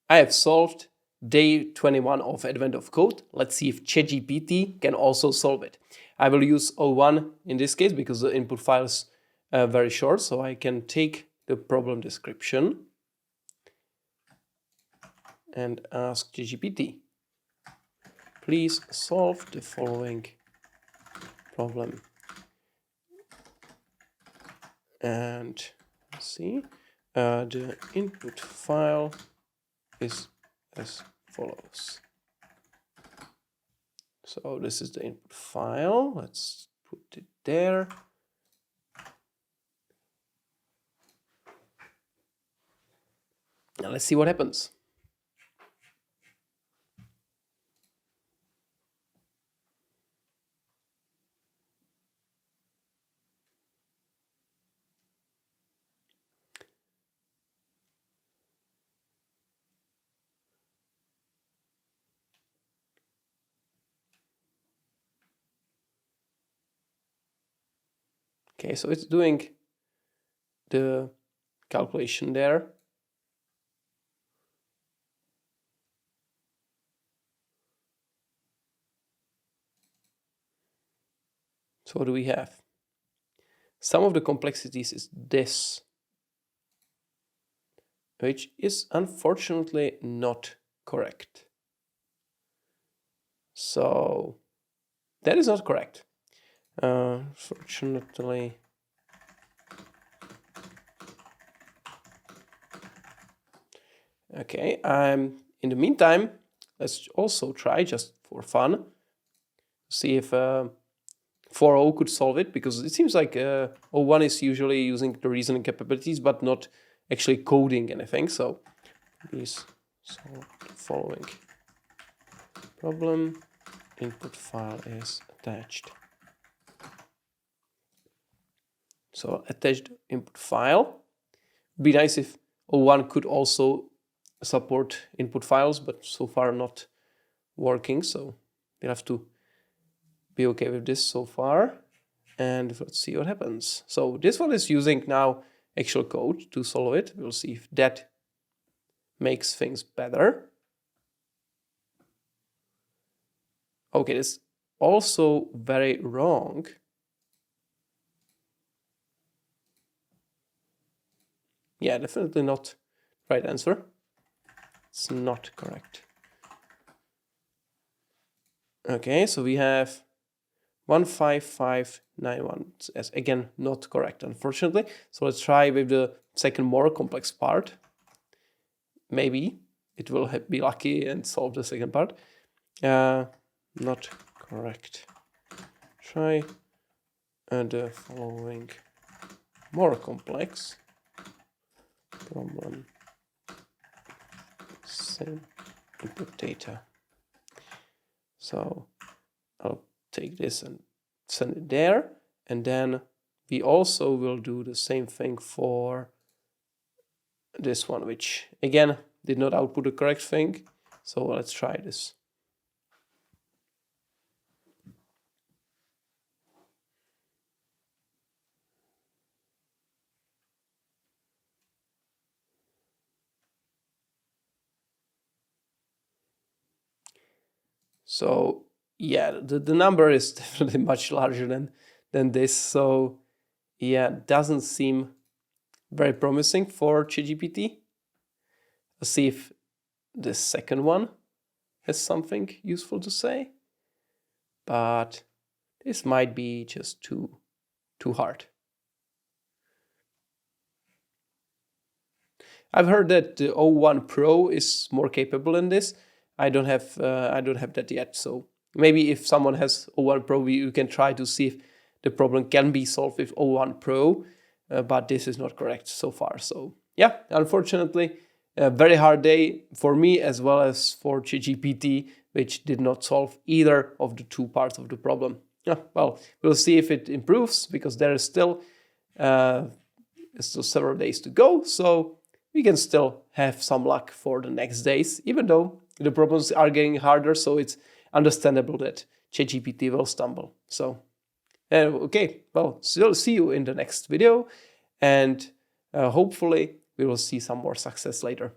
I have solved day 21 of Advent of Code. Let's see if ChatGPT can also solve it. I will use O1 in this case because the input file is very short, so I can take the problem description and ask ChatGPT, please solve the following problem. And let's see, the input file is as follows. So this is the input file. Let's put it there. Now let's see what happens. Okay, so it's doing the calculation there. So what do we have? Sum of the complexities is this, which is unfortunately not correct. So that is not correct. Fortunately, okay. In the meantime, let's also try, just for fun, see if 4.0 could solve it, because it seems like O1 is usually using the reasoning capabilities, but not actually coding anything. So please solve the following problem. Input file is attached. So attached input file. Be nice if O1 could also support input files, but so far not working. So we'll have to be okay with this so far. And let's see what happens. So this one is using now actual code to solve it. We'll see if that makes things better. Okay, this is also very wrong. Yeah, definitely not right answer. It's not correct. Okay, so we have 15591 as again not correct, unfortunately. So let's try with the second more complex part. Maybe it will be lucky and solve the second part. Not correct. Try the following more complex problem. Same input data. So I'll take this and send it there, and then we also will do the same thing for this one, which again did not output the correct thing. So let's try this. So yeah, the number is definitely much larger than this. So yeah, doesn't seem very promising for ChatGPT. Let's see if the second one has something useful to say. But this might be just too hard. I've heard that the O1 Pro is more capable in this. I don't have that yet. So maybe if someone has O1 Pro, you can try to see if the problem can be solved with O1 Pro. But this is not correct so far. So yeah, unfortunately, a very hard day for me as well as for ChatGPT, which did not solve either of the two parts of the problem. Yeah, well, we'll see if it improves, because there is still several days to go. So we can still have some luck for the next days, even though the problems are getting harder. So it's understandable that ChatGPT will stumble. So okay, well, still see you in the next video, and hopefully we will see some more success later.